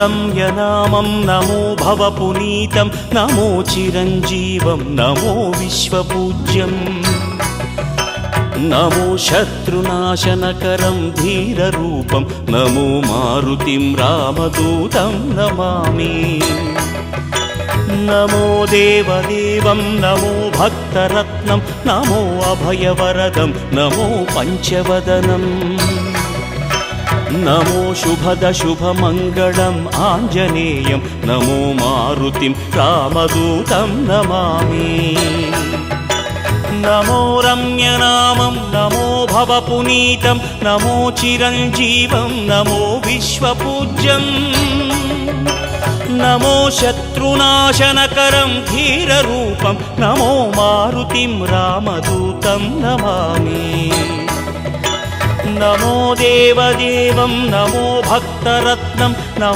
यनामं नमो भवपुनीतं नमो चिरञ्जीवं नमो विश्वपूज्यं नमो शत्रुनाशनकरं धीररूपं नमो मारुतिं रामदूतं Namami. नमो देवदेवं नमो भक्तरत्नं नमो अभयवरदं नमो पञ्चवदनं नमो शुभदशुभमङ्गलम् आञ्जनेयं नमो मारुतिं रामदूतं Namami. नमो रम्यनामं नमो भवपुनीतं नमो चिरञ्जीवं नमो विश्वपूज्यं नमो शत्रुनाशनकरं धीररूपं नमो मारुतिं रामदूतं Namami. नमो देवदेवं नमो भक्तरत्नं नमो